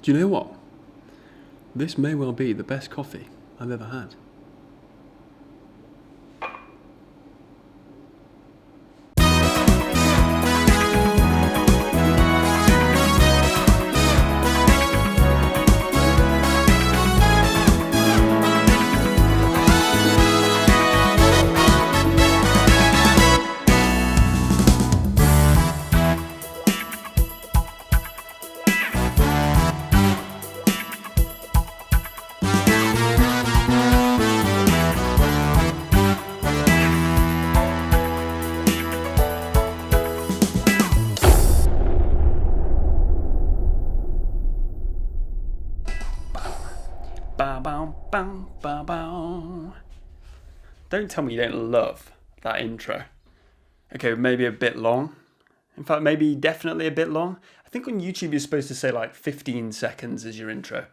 Do you know what? This may well be the best coffee I've ever had. Don't tell me you don't love that intro. Okay, maybe a bit long. In fact, maybe definitely a bit long. I think on YouTube you're supposed to say like 15 seconds as your intro.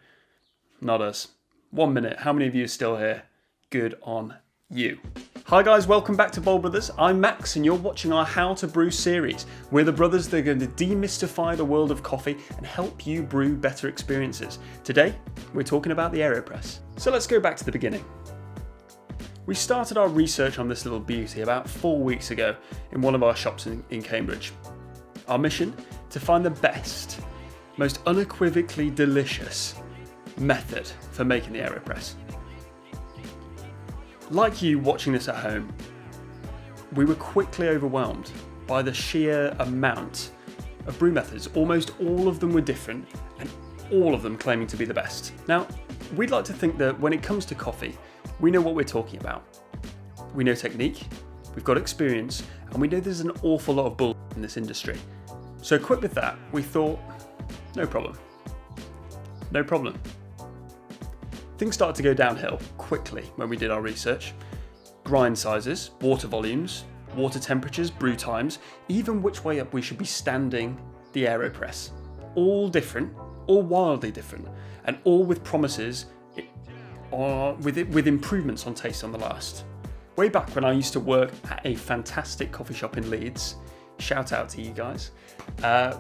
Not us. 1 minute. How many of you are still here? Good on you. Hi guys, welcome back to Bould Brothers. I'm Max and you're watching our How to Brew series. We're the brothers that are going to demystify the world of coffee and help you brew better experiences. Today, we're talking about the AeroPress. So let's go back to the beginning. We started our research on this little beauty about 4 weeks ago in one of our shops in Cambridge. Our mission? To find the best, most unequivocally delicious method for making the AeroPress. Like you watching this at home, we were quickly overwhelmed by the sheer amount of brew methods. Almost all of them were different and all of them claiming to be the best. Now, we'd like to think that when it comes to coffee, we know what we're talking about. We know technique, we've got experience, and we know there's an awful lot of bull in this industry. So equipped with that, we thought, no problem. No problem. Things started to go downhill quickly when we did our research. Grind sizes, water volumes, water temperatures, brew times, even which way up we should be standing the AeroPress. All different, all wildly different, and all with promises with improvements on taste on the last. Way back when I used to work at a fantastic coffee shop in Leeds, shout out to you guys,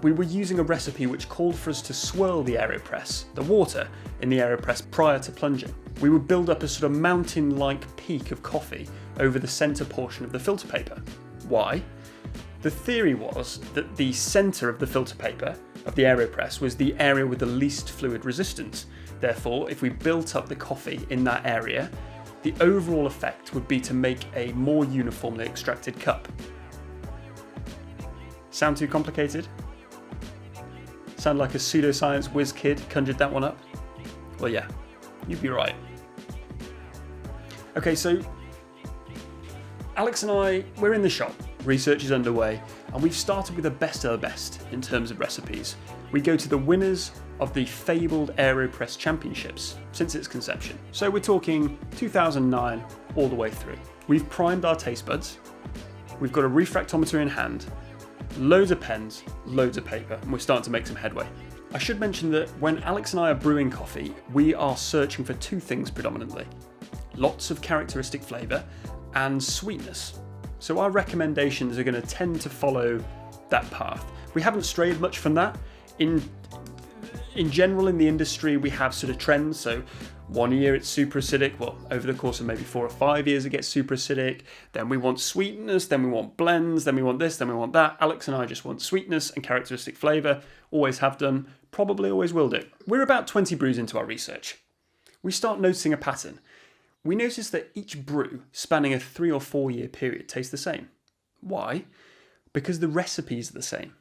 we were using a recipe which called for us to swirl the AeroPress, the water in the AeroPress prior to plunging. We would build up a sort of mountain-like peak of coffee over the centre portion of the filter paper. Why? The theory was that the centre of the filter paper of the AeroPress was the area with the least fluid resistance. Therefore, if we built up the coffee in that area, the overall effect would be to make a more uniformly extracted cup. Sound too complicated? Sound like a pseudoscience whiz kid conjured that one up? Well, yeah, you'd be right. Okay, so Alex and I, we're in the shop. Research is underway, and we've started with the best of the best in terms of recipes. We go to the winners of the fabled AeroPress Championships since its conception. So we're talking 2009 all the way through. We've primed our taste buds, we've got a refractometer in hand, loads of pens, loads of paper, and we're starting to make some headway. I should mention that when Alex and I are brewing coffee, we are searching for two things predominantly. Lots of characteristic flavour and sweetness. So our recommendations are going to tend to follow that path. We haven't strayed much from that. In general, in the industry, we have sort of trends. So 1 year it's super acidic. Well, over the course of maybe 4 or 5 years, it gets super acidic. Then we want sweetness. Then we want blends. Then we want this. Then we want that. Alex and I just want sweetness and characteristic flavour. Always have done. Probably always will do. We're about 20 brews into our research. We start noticing a pattern. We notice that each brew spanning a 3 or 4 year period tastes the same. Why? Because the recipes are the same.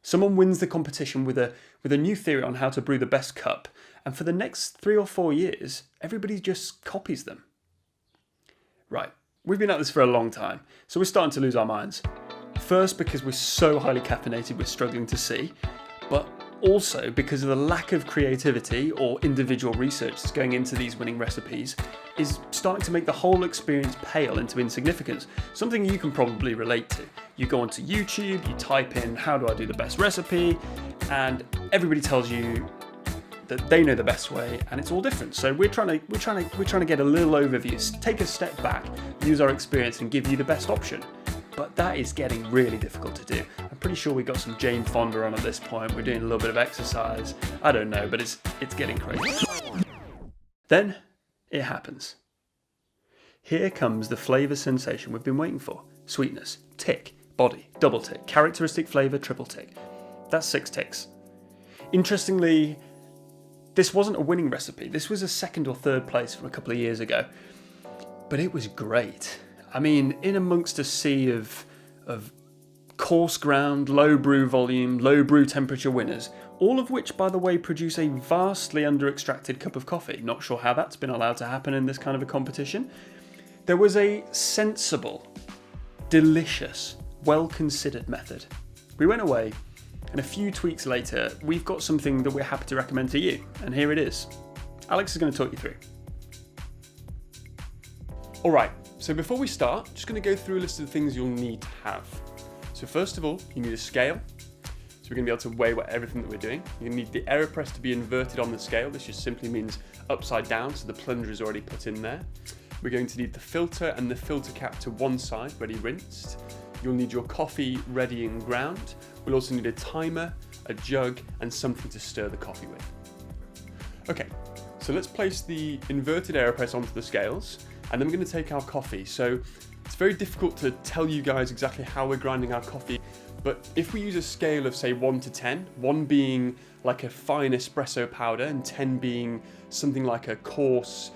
Someone wins the competition with a new theory on how to brew the best cup, and for the next 3 or 4 years, everybody just copies them. Right, we've been at this for a long time, so we're starting to lose our minds. First, because we're so highly caffeinated, we're struggling to see, but also because of the lack of creativity or individual research that's going into these winning recipes is starting to make the whole experience pale into insignificance. Something you can probably relate to. You go onto YouTube, you type in, how do I do the best recipe? And everybody tells you that they know the best way, and it's all different. So we're trying to get a little overview, take a step back, use our experience and give you the best option. but that is getting really difficult to do. I'm pretty sure we got some Jane Fonda on at this point. We're doing a little bit of exercise. I don't know, but it's getting crazy. Then it happens. Here comes the flavour sensation we've been waiting for. Sweetness, tick, body, double tick, characteristic flavour, triple tick. That's 6 ticks. Interestingly, this wasn't a winning recipe. This was a 2nd or 3rd place from a couple of years ago. But it was great. I mean, in amongst a sea of coarse ground, low brew volume, low brew temperature winners, all of which, by the way, produce a vastly under-extracted cup of coffee. Not sure how that's been allowed to happen in this kind of a competition. There was a sensible, delicious, well-considered method. We went away, and a few tweaks later, we've got something that we're happy to recommend to you, and here it is. Alex is going to talk you through. Alright, so before we start, just going to go through a list of the things you'll need to have. So first of all, you need a scale. So we're going to be able to weigh everything that we're doing. You need the AeroPress to be inverted on the scale. This just simply means upside down, so the plunger is already put in there. We're going to need the filter and the filter cap to one side, ready rinsed. You'll need your coffee ready and ground. We'll also need a timer, a jug, and something to stir the coffee with. Okay, so let's place the inverted AeroPress onto the scales, and then we're going to take our coffee. So it's very difficult to tell you guys exactly how we're grinding our coffee, but if we use a scale of say 1 to 10, 1 being like a fine espresso powder and 10 being something like a coarse,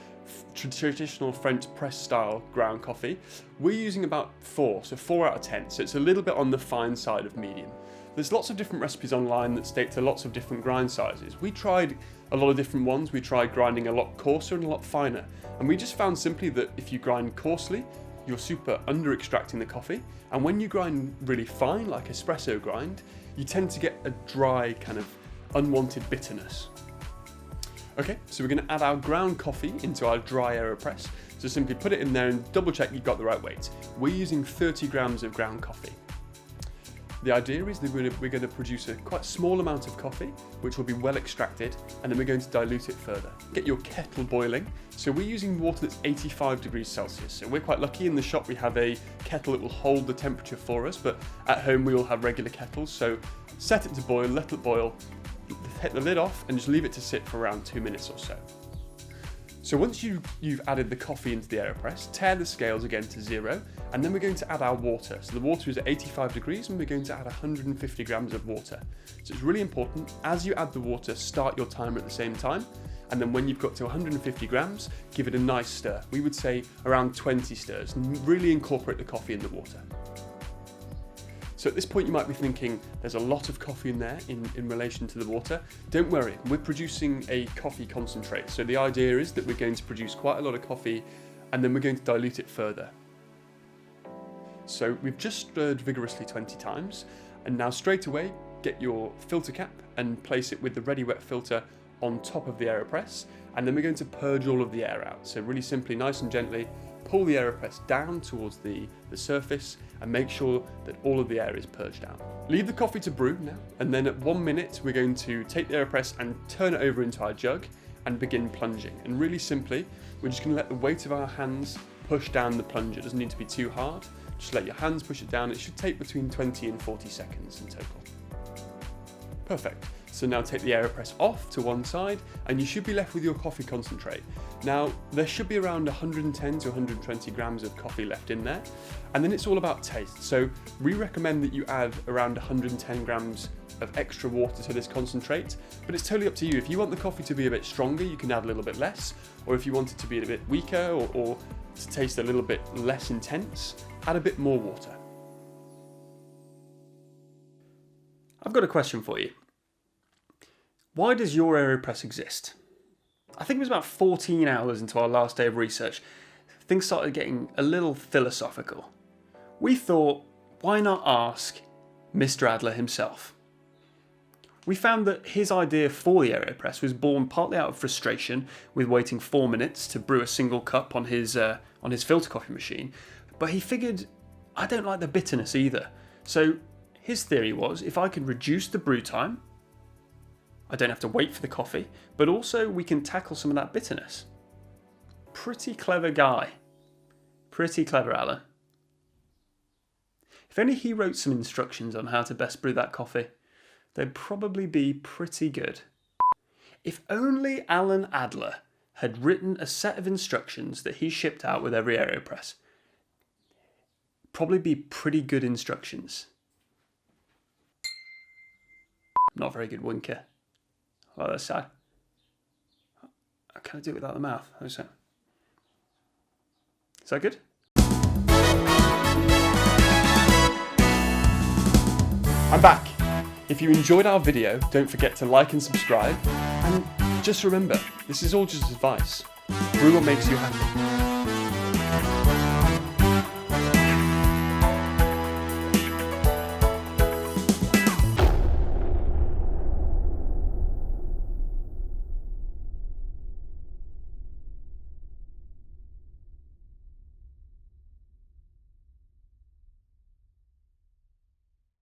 traditional French press style ground coffee, we're using about 4, so 4 out of 10, so it's a little bit on the fine side of medium. There's lots of different recipes online that state to lots of different grind sizes. We tried a lot of different ones. We tried grinding a lot coarser and a lot finer, and we just found simply that if you grind coarsely, you're super under extracting the coffee, and when you grind really fine, like espresso grind, you tend to get a dry kind of unwanted bitterness. Okay, so we're going to add our ground coffee into our dry AeroPress. So simply put it in there and double check you've got the right weight. We're using 30 grams of ground coffee. The idea is that we're going to produce a quite small amount of coffee, which will be well extracted, and then we're going to dilute it further. Get your kettle boiling. So we're using water that's 85 degrees Celsius. So we're quite lucky in the shop we have a kettle that will hold the temperature for us, but at home we all have regular kettles. So set it to boil, let it boil, hit the lid off, and just leave it to sit for around 2 minutes or so. So once you've added the coffee into the AeroPress, tear the scales again to 0, and then we're going to add our water. So the water is at 85 degrees, and we're going to add 150 grams of water. So it's really important, as you add the water, start your timer at the same time, and then when you've got to 150 grams, give it a nice stir. We would say around 20 stirs, and really incorporate the coffee in the water. So at this point you might be thinking, there's a lot of coffee in there in relation to the water. Don't worry, we're producing a coffee concentrate. So the idea is that we're going to produce quite a lot of coffee, and then we're going to dilute it further. So we've just stirred vigorously 20 times, and now straight away get your filter cap and place it with the ready wet filter on top of the AeroPress, and then we're going to purge all of the air out. So really simply, nice and gently, pull the AeroPress down towards the surface and make sure that all of the air is purged out. Leave the coffee to brew now, and then at 1 minute we're going to take the AeroPress and turn it over into our jug and begin plunging. And really simply, we're just going to let the weight of our hands push down the plunger. It doesn't need to be too hard, just let your hands push it down. It should take between 20 and 40 seconds in total. Perfect. So now take the AeroPress off to one side, and you should be left with your coffee concentrate. Now, there should be around 110 to 120 grams of coffee left in there, and then it's all about taste. So we recommend that you add around 110 grams of extra water to this concentrate, but it's totally up to you. If you want the coffee to be a bit stronger, you can add a little bit less, or if you want it to be a bit weaker or to taste a little bit less intense, add a bit more water. I've got a question for you. Why does your AeroPress exist? I think it was about 14 hours into our last day of research, things started getting a little philosophical. We thought, why not ask Mr. Adler himself? We found that his idea for the AeroPress was born partly out of frustration with waiting 4 minutes to brew a single cup on his filter coffee machine, but he figured, I don't like the bitterness either. So his theory was, if I could reduce the brew time, I don't have to wait for the coffee, but also we can tackle some of that bitterness. Pretty clever guy. Pretty clever, Alan. If only he wrote some instructions on how to best brew that coffee, they'd probably be pretty good. If only Alan Adler had written a set of instructions that he shipped out with every AeroPress. Probably be pretty good instructions. Not very good winker. Oh, that's sad. Can I do it without the mouth? Is that good? I'm back. If you enjoyed our video, don't forget to like and subscribe. And just remember, this is all just advice. Brew what makes you happy.